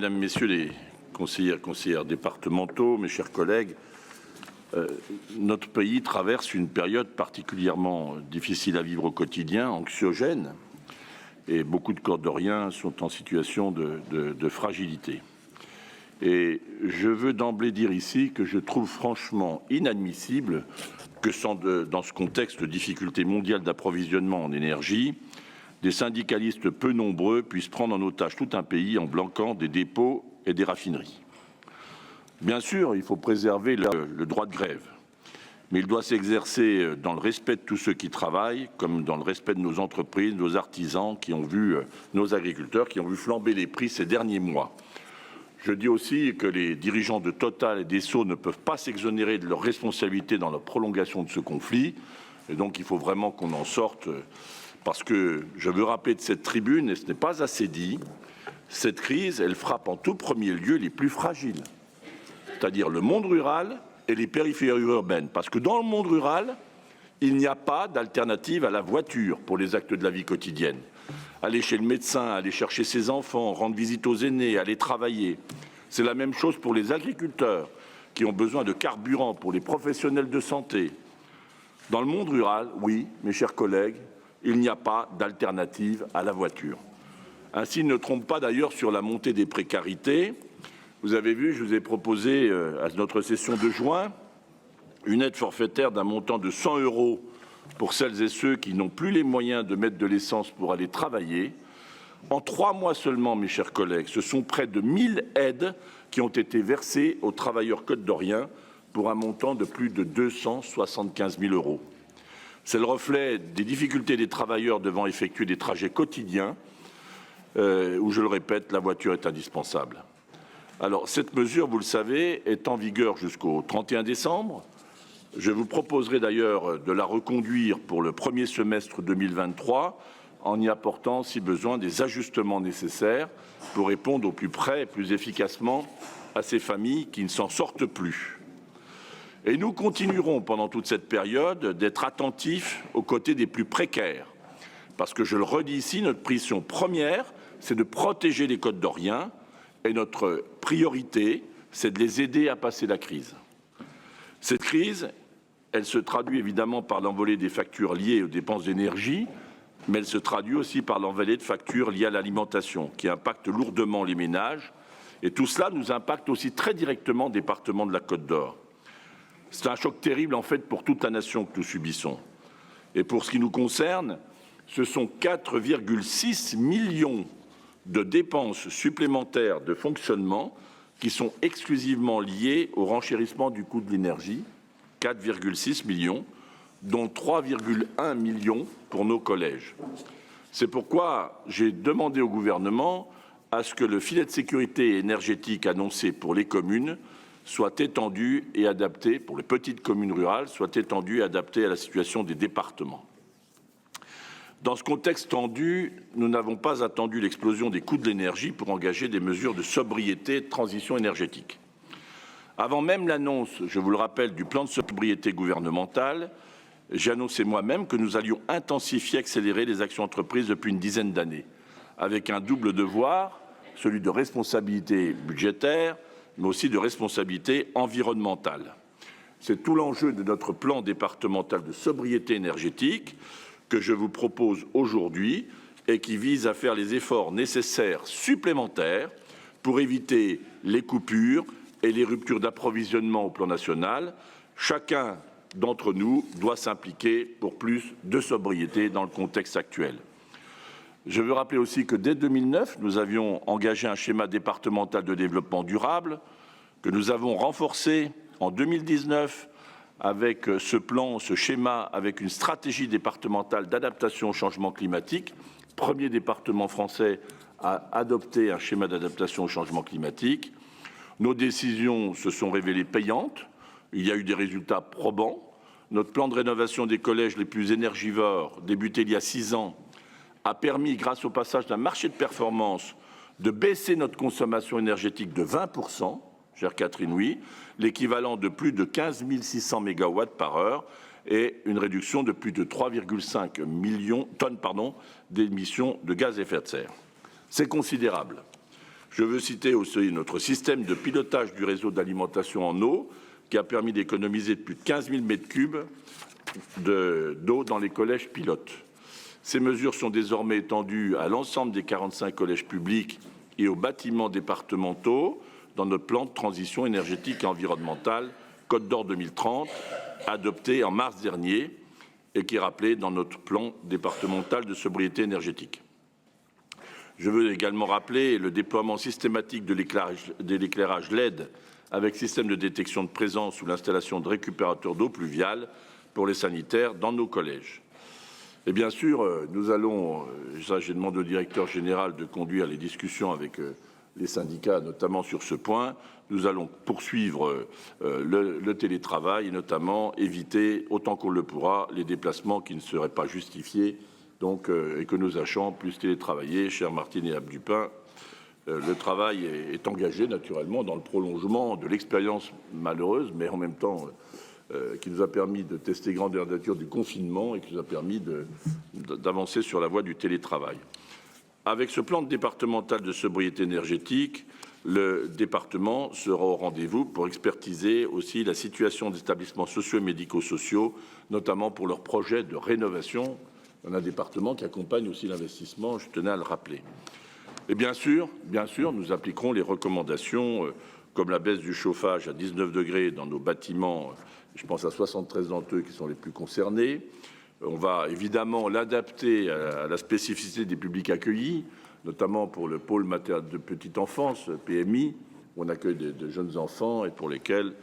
Mesdames, Messieurs les conseillères départementaux, mes chers collègues, notre pays traverse une période particulièrement difficile à vivre au quotidien, anxiogène, et beaucoup de Cordoriens sont en situation de fragilité. Et je veux d'emblée dire ici que je trouve franchement inadmissible que dans ce contexte de difficulté mondiale d'approvisionnement en énergie, des syndicalistes peu nombreux puissent prendre en otage tout un pays en bloquant des dépôts et des raffineries. Bien sûr, il faut préserver le droit de grève, mais il doit s'exercer dans le respect de tous ceux qui travaillent, comme dans le respect de nos entreprises, nos artisans, nos agriculteurs qui ont vu flamber les prix ces derniers mois. Je dis aussi que les dirigeants de Total et d'Esso ne peuvent pas s'exonérer de leurs responsabilités dans la prolongation de ce conflit, et donc il faut vraiment qu'on en sorte. Parce que je veux rappeler de cette tribune, et ce n'est pas assez dit, cette crise, elle frappe en tout premier lieu les plus fragiles, c'est-à-dire le monde rural et les périphéries urbaines. Parce que dans le monde rural, il n'y a pas d'alternative à la voiture pour les actes de la vie quotidienne. Aller chez le médecin, aller chercher ses enfants, rendre visite aux aînés, aller travailler. C'est la même chose pour les agriculteurs qui ont besoin de carburant, pour les professionnels de santé. Dans le monde rural, oui, mes chers collègues, il n'y a pas d'alternative à la voiture. Ainsi, ne trompe pas d'ailleurs sur la montée des précarités. Vous avez vu, je vous ai proposé à notre session de juin une aide forfaitaire d'un montant de 100 € pour celles et ceux qui n'ont plus les moyens de mettre de l'essence pour aller travailler. En 3 mois seulement, mes chers collègues, ce sont près de 1000 aides qui ont été versées aux travailleurs côte-doriens pour un montant de plus de 275 000 €. C'est le reflet des difficultés des travailleurs devant effectuer des trajets quotidiens où, je le répète, la voiture est indispensable. Alors, cette mesure, vous le savez, est en vigueur jusqu'au 31 décembre. Je vous proposerai d'ailleurs de la reconduire pour le premier semestre 2023 en y apportant, si besoin, des ajustements nécessaires pour répondre au plus près et plus efficacement à ces familles qui ne s'en sortent plus. Et nous continuerons pendant toute cette période d'être attentifs aux côtés des plus précaires. Parce que, je le redis ici, notre mission première, c'est de protéger les Côte-d'Oriens et notre priorité, c'est de les aider à passer la crise. Cette crise, elle se traduit évidemment par l'envolée des factures liées aux dépenses d'énergie, mais elle se traduit aussi par l'envolée de factures liées à l'alimentation, qui impactent lourdement les ménages. Et tout cela nous impacte aussi très directement le département de la Côte d'Or. C'est un choc terrible, en fait, pour toute la nation que nous subissons. Et pour ce qui nous concerne, ce sont 4,6 millions de dépenses supplémentaires de fonctionnement qui sont exclusivement liées au renchérissement du coût de l'énergie, 4,6 millions, dont 3,1 millions pour nos collèges. C'est pourquoi j'ai demandé au gouvernement à ce que le filet de sécurité énergétique annoncé pour les communes soit étendu et adapté, pour les petites communes rurales, soit étendu et adapté à la situation des départements. Dans ce contexte tendu, nous n'avons pas attendu l'explosion des coûts de l'énergie pour engager des mesures de sobriété et de transition énergétique. Avant même l'annonce, je vous le rappelle, du plan de sobriété gouvernemental, j'ai annoncé moi-même que nous allions intensifier et accélérer les actions entreprises depuis une dizaine d'années, avec un double devoir, celui de responsabilité budgétaire, mais aussi de responsabilité environnementale. C'est tout l'enjeu de notre plan départemental de sobriété énergétique que je vous propose aujourd'hui et qui vise à faire les efforts nécessaires supplémentaires pour éviter les coupures et les ruptures d'approvisionnement au plan national. Chacun d'entre nous doit s'impliquer pour plus de sobriété dans le contexte actuel. Je veux rappeler aussi que dès 2009, nous avions engagé un schéma départemental de développement durable que nous avons renforcé en 2019 avec ce plan, ce schéma, avec une stratégie départementale d'adaptation au changement climatique. Premier département français à adopter un schéma d'adaptation au changement climatique. Nos décisions se sont révélées payantes. Il y a eu des résultats probants. Notre plan de rénovation des collèges les plus énergivores, débuté il y a 6 ans, a permis, grâce au passage d'un marché de performance, de baisser notre consommation énergétique de 20%, chère Catherine, oui, l'équivalent de plus de 15 600 MW par heure et une réduction de plus de 3,5 millions tonnes d'émissions de gaz à effet de serre. C'est considérable. Je veux citer aussi notre système de pilotage du réseau d'alimentation en eau, qui a permis d'économiser plus de 15 000 mètres cubes d'eau dans les collèges pilotes. Ces mesures sont désormais étendues à l'ensemble des 45 collèges publics et aux bâtiments départementaux dans notre plan de transition énergétique et environnementale Côte d'Or 2030, adopté en mars dernier et qui est rappelé dans notre plan départemental de sobriété énergétique. Je veux également rappeler le déploiement systématique de l'éclairage LED avec système de détection de présence ou l'installation de récupérateurs d'eau pluviale pour les sanitaires dans nos collèges. Et bien sûr, nous allons, ça j'ai demandé au directeur général de conduire les discussions avec les syndicats, notamment sur ce point. Nous allons poursuivre le télétravail et notamment éviter, autant qu'on le pourra, les déplacements qui ne seraient pas justifiés, donc, et que nos agents puissent télétravailler. Chère Martine et Abdupin, le travail est engagé naturellement dans le prolongement de l'expérience malheureuse, mais en même temps qui nous a permis de tester grandeur nature du confinement et qui nous a permis d'avancer sur la voie du télétravail. Avec ce plan départemental de sobriété énergétique, le département sera au rendez-vous pour expertiser aussi la situation des établissements sociaux et médico-sociaux, notamment pour leurs projets de rénovation. On a un département qui accompagne aussi l'investissement, je tenais à le rappeler. Et bien sûr, nous appliquerons les recommandations comme la baisse du chauffage à 19 degrés dans nos bâtiments. Je pense à 73 d'entre eux qui sont les plus concernés. On va évidemment l'adapter à la spécificité des publics accueillis, notamment pour le pôle de petite enfance, PMI, où on accueille de jeunes enfants et pour lesquels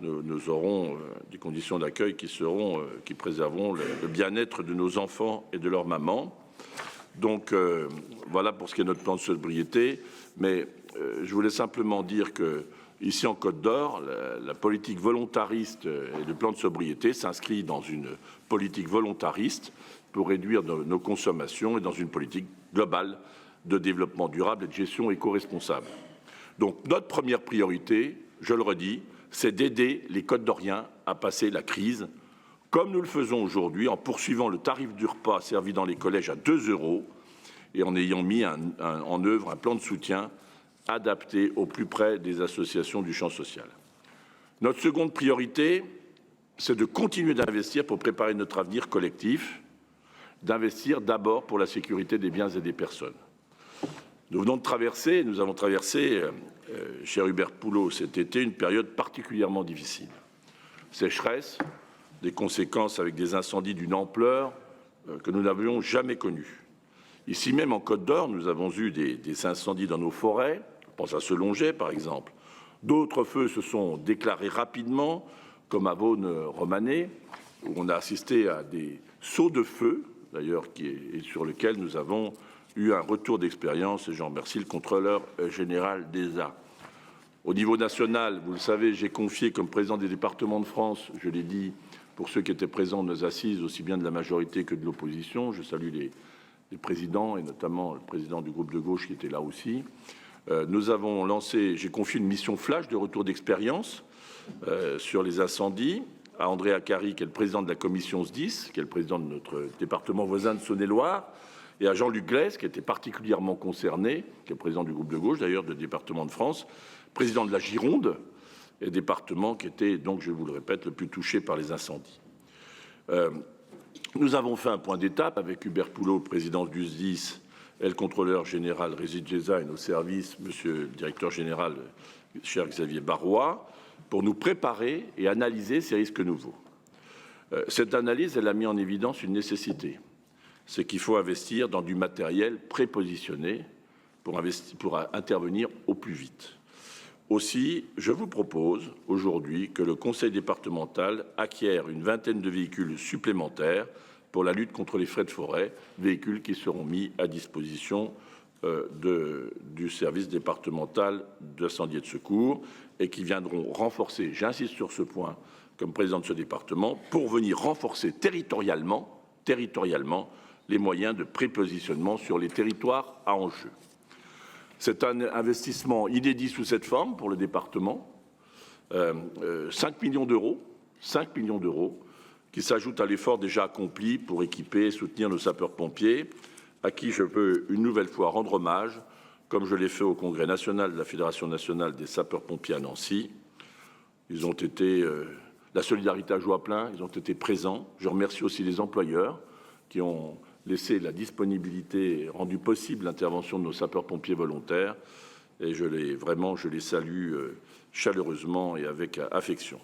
nous aurons des conditions d'accueil qui préserveront le bien-être de nos enfants et de leurs mamans. Donc voilà pour ce qui est notre plan de sobriété. Mais je voulais simplement dire que ici en Côte d'Or, la politique volontariste et le plan de sobriété s'inscrit dans une politique volontariste pour réduire nos consommations et dans une politique globale de développement durable et de gestion éco-responsable. Donc notre première priorité, je le redis, c'est d'aider les Côte-d'Oriens à passer la crise, comme nous le faisons aujourd'hui en poursuivant le tarif du repas servi dans les collèges à 2 € et en ayant mis en œuvre un plan de soutien adapté au plus près des associations du champ social. Notre seconde priorité, c'est de continuer d'investir pour préparer notre avenir collectif, d'investir d'abord pour la sécurité des biens et des personnes. Nous avons traversé, cher Hubert Poulot, cet été, une période particulièrement difficile. Sécheresse, des conséquences avec des incendies d'une ampleur que nous n'avions jamais connue. Ici même en Côte d'Or, nous avons eu des incendies dans nos forêts, je pense à Selonget par exemple. D'autres feux se sont déclarés rapidement, comme à Vaune-Romanée, où on a assisté à des sauts de feu, d'ailleurs, sur lesquels nous avons eu un retour d'expérience, et j'en remercie le contrôleur général d'ESA. Au niveau national, vous le savez, j'ai confié comme président des départements de France, je l'ai dit, pour ceux qui étaient présents nos assises, aussi bien de la majorité que de l'opposition. Je salue les présidents, et notamment le président du groupe de gauche qui était là aussi. J'ai confié une mission flash de retour d'expérience sur les incendies à André Acari, qui est le président de la commission SDIS, qui est le président de notre département voisin de Saône-et-Loire, et à Jean-Luc Glaise, qui était particulièrement concerné, qui est le président du groupe de gauche, d'ailleurs, de département de France, président de la Gironde, et département qui était, donc, je vous le répète, le plus touché par les incendies. Nous avons fait un point d'étape avec Hubert Poulot, président du SDIS, et le contrôleur général Régis Géza et nos services, monsieur le directeur général, cher Xavier Barrois, pour nous préparer et analyser ces risques nouveaux. Cette analyse, elle a mis en évidence une nécessité, c'est qu'il faut investir dans du matériel prépositionné pour intervenir au plus vite. Aussi, je vous propose aujourd'hui que le Conseil départemental acquiert une vingtaine de véhicules supplémentaires pour la lutte contre les feux de forêt, véhicules qui seront mis à disposition du service départemental d'incendie et de secours et qui viendront renforcer, j'insiste sur ce point comme président de ce département, pour venir renforcer territorialement les moyens de prépositionnement sur les territoires à enjeu. C'est un investissement inédit sous cette forme pour le département, 5 millions d'euros, qui s'ajoutent à l'effort déjà accompli pour équiper et soutenir nos sapeurs-pompiers, à qui je veux une nouvelle fois rendre hommage comme je l'ai fait au Congrès national de la Fédération nationale des sapeurs-pompiers à Nancy. Ils ont été, la solidarité a joué à plein, ils ont été présents. Je remercie aussi les employeurs qui ont laissé la disponibilité et rendu possible l'intervention de nos sapeurs-pompiers volontaires. Et je les salue chaleureusement et avec affection.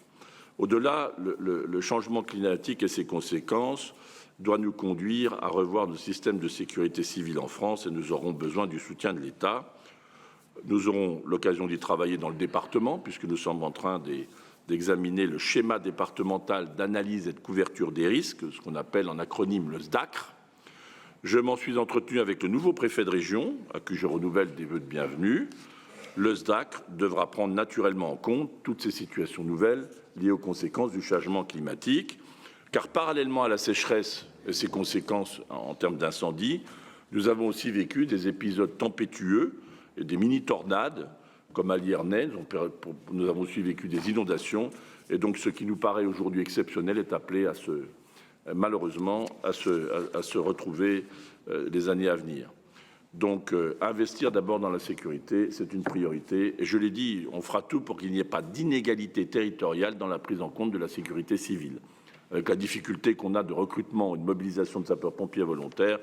Au-delà, le changement climatique et ses conséquences doit nous conduire à revoir le système de sécurité civile en France et nous aurons besoin du soutien de l'État. Nous aurons l'occasion d'y travailler dans le département puisque nous sommes en train d'examiner le schéma départemental d'analyse et de couverture des risques, ce qu'on appelle en acronyme le SDACR. Je m'en suis entretenu avec le nouveau préfet de région, à qui je renouvelle des vœux de bienvenue. Le SDACR devra prendre naturellement en compte toutes ces situations nouvelles liées aux conséquences du changement climatique, car parallèlement à la sécheresse et ses conséquences en termes d'incendie, nous avons aussi vécu des épisodes tempétueux et des mini-tornades, comme à Liernay. Nous avons aussi vécu des inondations, et donc ce qui nous paraît aujourd'hui exceptionnel est appelé malheureusement à se retrouver les années à venir. Donc, investir d'abord dans la sécurité, c'est une priorité. Et je l'ai dit, on fera tout pour qu'il n'y ait pas d'inégalité territoriale dans la prise en compte de la sécurité civile, avec la difficulté qu'on a de recrutement et de mobilisation de sapeurs-pompiers volontaires.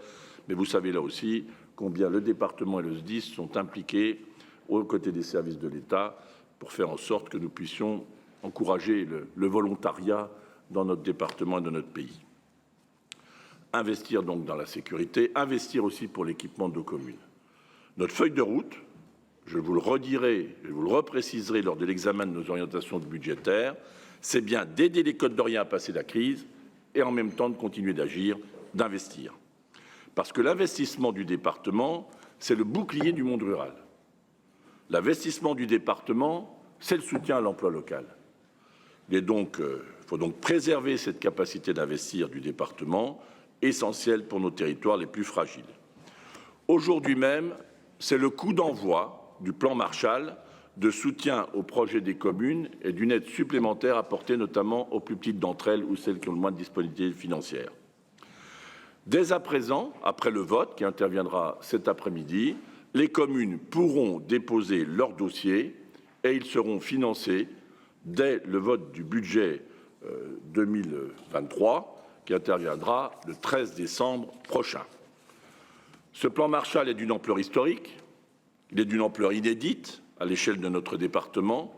Mais vous savez là aussi combien le département et le SDIS sont impliqués aux côtés des services de l'État pour faire en sorte que nous puissions encourager le volontariat dans notre département et dans notre pays. Investir donc dans la sécurité, investir aussi pour l'équipement de nos communes. Notre feuille de route, je vous le redirai, je vous le repréciserai lors de l'examen de nos orientations budgétaires, c'est bien d'aider les Côtes d'Orient à passer la crise et en même temps de continuer d'agir, d'investir. Parce que l'investissement du département, c'est le bouclier du monde rural. L'investissement du département, c'est le soutien à l'emploi local. Il faut donc préserver cette capacité d'investir du département, essentielle pour nos territoires les plus fragiles. Aujourd'hui même, c'est le coup d'envoi du plan Marshall de soutien aux projets des communes et d'une aide supplémentaire apportée notamment aux plus petites d'entre elles ou celles qui ont le moins de disponibilité financière. Dès à présent, après le vote qui interviendra cet après-midi, les communes pourront déposer leur dossier et ils seront financés dès le vote du budget 2023 qui interviendra le 13 décembre prochain. Ce plan Marshall est d'une ampleur historique, il est d'une ampleur inédite à l'échelle de notre département,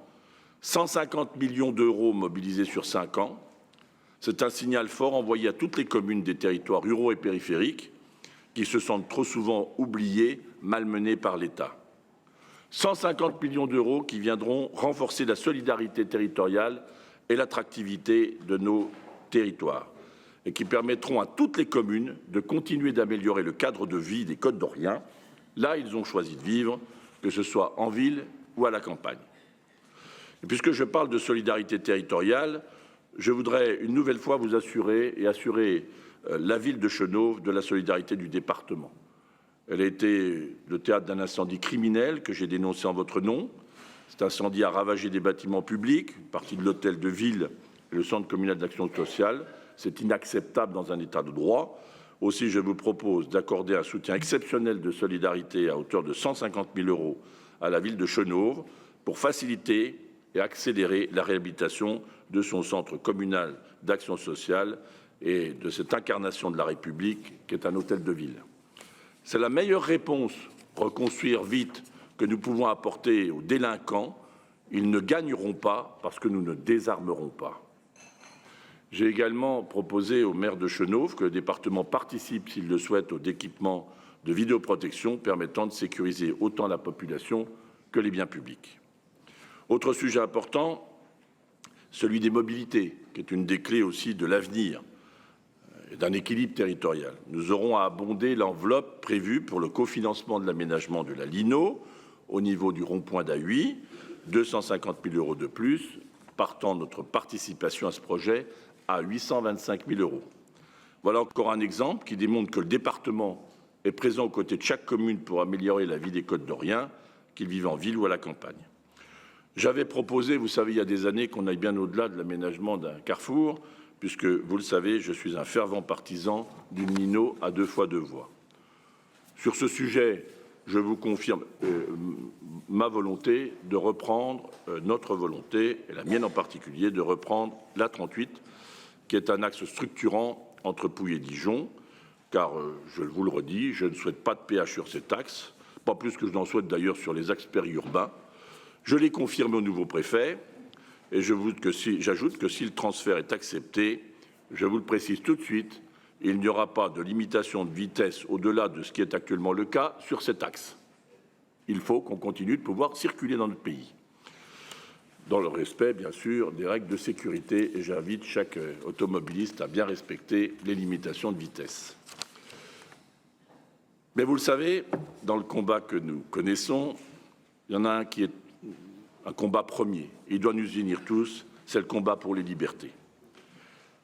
150 millions d'euros mobilisés sur 5 ans. C'est un signal fort envoyé à toutes les communes des territoires ruraux et périphériques qui se sentent trop souvent oubliées, malmenées par l'État. 150 millions d'euros qui viendront renforcer la solidarité territoriale et l'attractivité de nos territoires et qui permettront à toutes les communes de continuer d'améliorer le cadre de vie des Côtes d'Orient, là ils ont choisi de vivre, que ce soit en ville ou à la campagne. Et puisque je parle de solidarité territoriale, je voudrais une nouvelle fois vous assurer et assurer la ville de Chenôve de la solidarité du département. Elle a été le théâtre d'un incendie criminel que j'ai dénoncé en votre nom. Cet incendie a ravagé des bâtiments publics, une partie de l'hôtel de ville et le centre communal d'action sociale. C'est inacceptable dans un État de droit. Aussi, je vous propose d'accorder un soutien exceptionnel de solidarité à hauteur de 150 000 € à la ville de Chenôve pour faciliter et accélérer la réhabilitation de son centre communal d'action sociale et de cette incarnation de la République qu'est un hôtel de ville. C'est la meilleure réponse, reconstruire vite, que nous pouvons apporter aux délinquants. Ils ne gagneront pas parce que nous ne désarmerons pas. J'ai également proposé au maire de Chenôve que le département participe, s'il le souhaite, aux équipements de vidéoprotection permettant de sécuriser autant la population que les biens publics. Autre sujet important, celui des mobilités, qui est une des clés aussi de l'avenir et d'un équilibre territorial. Nous aurons à abonder l'enveloppe prévue pour le cofinancement de l'aménagement de la Lino au niveau du rond-point d'Ahuy, 250 000 € de plus, partant notre participation à ce projet à 825 000 €. Voilà encore un exemple qui démontre que le département est présent aux côtés de chaque commune pour améliorer la vie des Côtes d'Orient, qu'ils vivent en ville ou à la campagne. J'avais proposé, vous savez, il y a des années qu'on aille bien au-delà de l'aménagement d'un carrefour, puisque, vous le savez, je suis un fervent partisan d'une Lino à 2 fois 2 voies. Sur ce sujet, je vous confirme ma volonté de reprendre, notre volonté, et la mienne en particulier, de reprendre l'A38, qui est un axe structurant entre Pouilly et Dijon, car, je vous le redis, je ne souhaite pas de péage sur cet axe, pas plus que je n'en souhaite d'ailleurs sur les axes périurbains. Je l'ai confirmé au nouveau préfet, et j'ajoute que si le transfert est accepté, je vous le précise tout de suite, il n'y aura pas de limitation de vitesse au-delà de ce qui est actuellement le cas sur cet axe. Il faut qu'on continue de pouvoir circuler dans notre pays, dans le respect, bien sûr, des règles de sécurité, et j'invite chaque automobiliste à bien respecter les limitations de vitesse. Mais vous le savez, dans le combat que nous connaissons, il y en a un qui est un combat premier. Il doit nous unir tous, c'est le combat pour les libertés.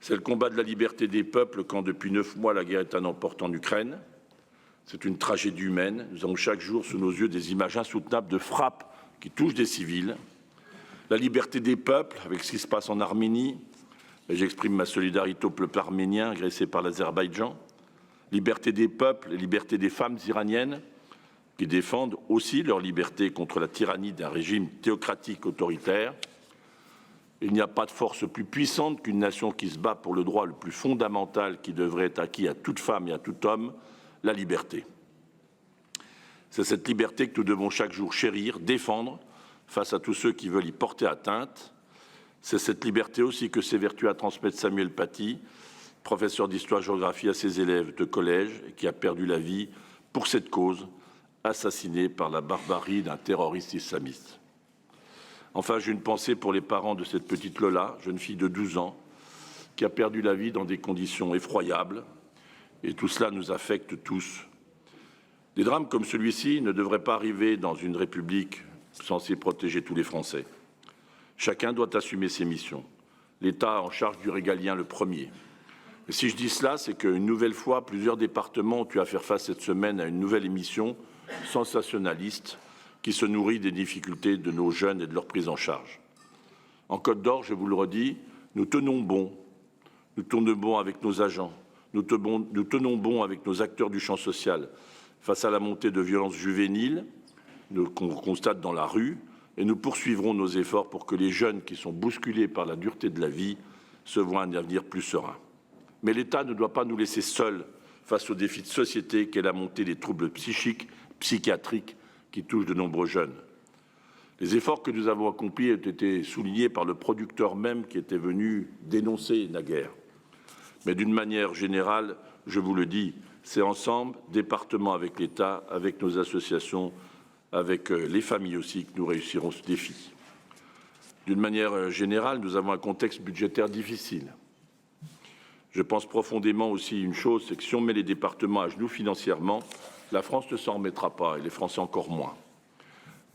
C'est le combat de la liberté des peuples quand, depuis 9 mois, la guerre est à n'emporte en Ukraine. C'est une tragédie humaine. Nous avons chaque jour sous nos yeux des images insoutenables de frappes qui touchent des civils. La liberté des peuples, avec ce qui se passe en Arménie, et j'exprime ma solidarité au peuple arménien agressé par l'Azerbaïdjan. Liberté des peuples et liberté des femmes iraniennes qui défendent aussi leur liberté contre la tyrannie d'un régime théocratique autoritaire. Il n'y a pas de force plus puissante qu'une nation qui se bat pour le droit le plus fondamental qui devrait être acquis à toute femme et à tout homme, la liberté. C'est cette liberté que nous devons chaque jour chérir, défendre face à tous ceux qui veulent y porter atteinte. C'est cette liberté aussi que s'évertue à transmettre Samuel Paty, professeur d'histoire-géographie à ses élèves de collège, et qui a perdu la vie pour cette cause, assassiné par la barbarie d'un terroriste islamiste. Enfin, j'ai une pensée pour les parents de cette petite Lola, jeune fille de 12 ans, qui a perdu la vie dans des conditions effroyables. Et tout cela nous affecte tous. Des drames comme celui-ci ne devraient pas arriver dans une République censée protéger tous les Français. Chacun doit assumer ses missions. L'État en charge du régalien le premier. Et si je dis cela, c'est qu'une nouvelle fois, plusieurs départements ont eu à faire face cette semaine à une nouvelle émission sensationnaliste qui se nourrit des difficultés de nos jeunes et de leur prise en charge. En Côte d'Or, je vous le redis, nous tenons bon. Nous tenons bon avec nos agents. Nous tenons bon avec nos acteurs du champ social face à la montée de violences juvéniles qu'on constate dans la rue, et nous poursuivrons nos efforts pour que les jeunes qui sont bousculés par la dureté de la vie se voient un avenir plus serein. Mais l'État ne doit pas nous laisser seuls face aux défis de société qu'est la montée des troubles psychiques, psychiatriques qui touchent de nombreux jeunes. Les efforts que nous avons accomplis ont été soulignés par le producteur même qui était venu dénoncer la guerre. Mais d'une manière générale, je vous le dis, c'est ensemble, département avec l'État, avec nos associations, avec les familles aussi, que nous réussirons ce défi. D'une manière générale, nous avons un contexte budgétaire difficile. Je pense profondément aussi une chose, c'est que si on met les départements à genoux financièrement, la France ne s'en remettra pas, et les Français encore moins.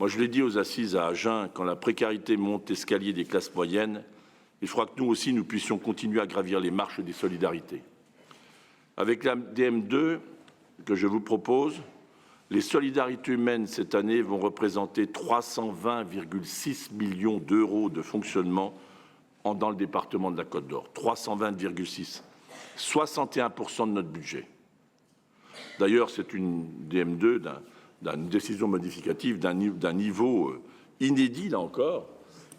Moi, je l'ai dit aux assises à Agen, quand la précarité monte l'escalier des classes moyennes, il faudra que nous aussi, nous puissions continuer à gravir les marches des solidarités. Avec la DM2 que je vous propose, les solidarités humaines cette année vont représenter 320,6 millions d'euros de fonctionnement dans le département de la Côte d'Or. 320,6, 61% de notre budget. D'ailleurs, c'est une DM2 d'une décision modificative d'un niveau inédit, là encore,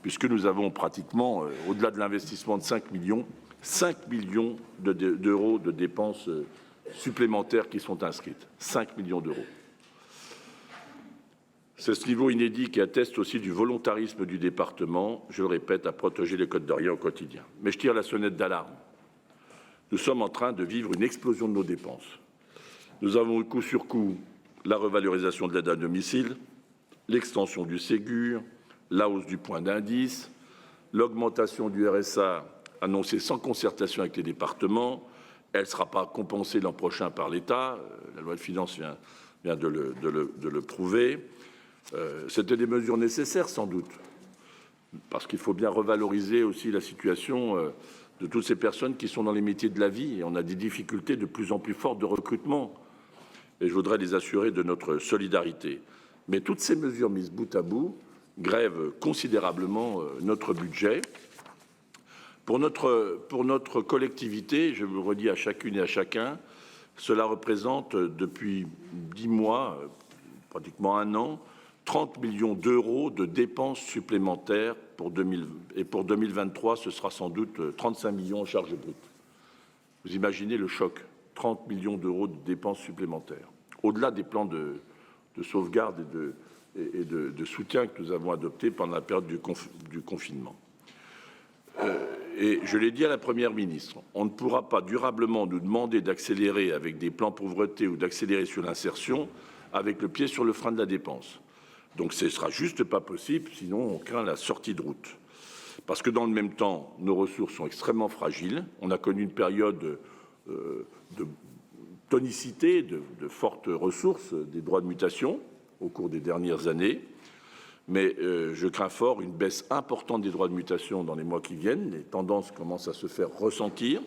puisque nous avons pratiquement, au-delà de l'investissement de 5 millions d'euros de dépenses supplémentaires qui sont inscrites. 5 millions d'euros. C'est ce niveau inédit qui atteste aussi du volontarisme du département, je le répète, à protéger les Côtes d'Or au quotidien. Mais je tire la sonnette d'alarme. Nous sommes en train de vivre une explosion de nos dépenses. Nous avons eu coup sur coup la revalorisation de l'aide à domicile, l'extension du Ségur, la hausse du point d'indice, l'augmentation du RSA annoncée sans concertation avec les départements. Elle ne sera pas compensée l'an prochain par l'État. La loi de finances vient de le prouver. C'était des mesures nécessaires, sans doute, parce qu'il faut bien revaloriser aussi la situation de toutes ces personnes qui sont dans les métiers de la vie. Et on a des difficultés de plus en plus fortes de recrutement. Et je voudrais les assurer de notre solidarité. Mais toutes ces mesures mises bout à bout grèvent considérablement notre budget. Pour notre collectivité, je vous le redis à chacune et à chacun, cela représente depuis 10 mois, pratiquement un an, 30 millions d'euros de dépenses supplémentaires pour 2023, ce sera sans doute 35 millions en charges brutes. Vous imaginez le choc, 30 millions d'euros de dépenses supplémentaires, au-delà des plans de sauvegarde et de soutien que nous avons adoptés pendant la période du confinement. Et je l'ai dit à la Première ministre, on ne pourra pas durablement nous demander d'accélérer avec des plans pauvreté ou d'accélérer sur l'insertion avec le pied sur le frein de la dépense. Donc ce ne sera juste pas possible, sinon on craint la sortie de route. Parce que dans le même temps, nos ressources sont extrêmement fragiles. On a connu une période de tonicité, de fortes ressources, des droits de mutation au cours des dernières années. Mais je crains fort une baisse importante des droits de mutation dans les mois qui viennent. Les tendances commencent à se faire ressentir.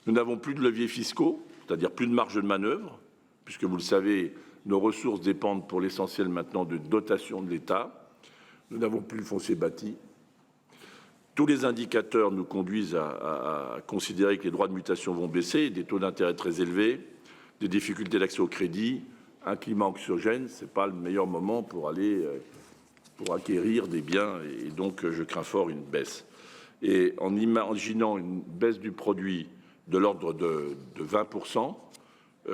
Nous n'avons plus de leviers fiscaux, c'est-à-dire plus de marge de manœuvre, puisque vous le savez, nos ressources dépendent pour l'essentiel maintenant de dotations de l'État. Nous n'avons plus le foncier bâti. Tous les indicateurs nous conduisent à considérer que les droits de mutation vont baisser, des taux d'intérêt très élevés, des difficultés d'accès au crédit, un climat anxiogène. Ce n'est pas le meilleur moment pour acquérir des biens, et donc je crains fort une baisse. Et en imaginant une baisse du produit de l'ordre de 20%,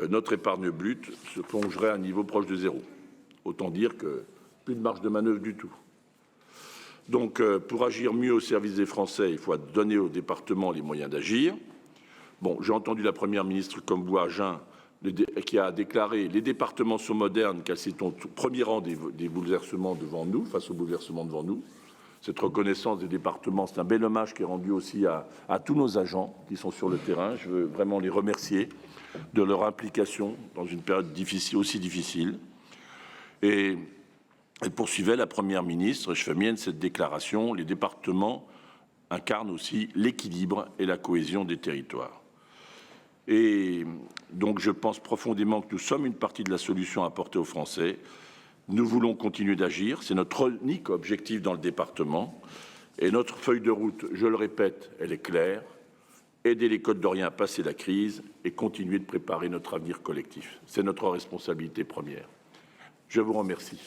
notre épargne brute se plongerait à un niveau proche de zéro. Autant dire que plus de marge de manœuvre du tout. Donc, pour agir mieux au service des Français, il faut donner aux départements les moyens d'agir. Bon, j'ai entendu la Première ministre comme vous à Agen, qui a déclaré « Les départements sont modernes, car c'est au premier rang des bouleversements devant nous, face aux bouleversements devant nous ». Cette reconnaissance des départements, c'est un bel hommage qui est rendu aussi à tous nos agents qui sont sur le terrain. Je veux vraiment les remercier de leur implication dans une période difficile, aussi difficile. Et elle poursuivait, la Première ministre, je fais mienne cette déclaration, les départements incarnent aussi l'équilibre et la cohésion des territoires. Et donc je pense profondément que nous sommes une partie de la solution à apporter aux Français. Nous voulons continuer d'agir, c'est notre unique objectif dans le département. Et notre feuille de route, je le répète, elle est claire. Aider les Côtes d'Orient à passer la crise et continuer de préparer notre avenir collectif. C'est notre responsabilité première. Je vous remercie.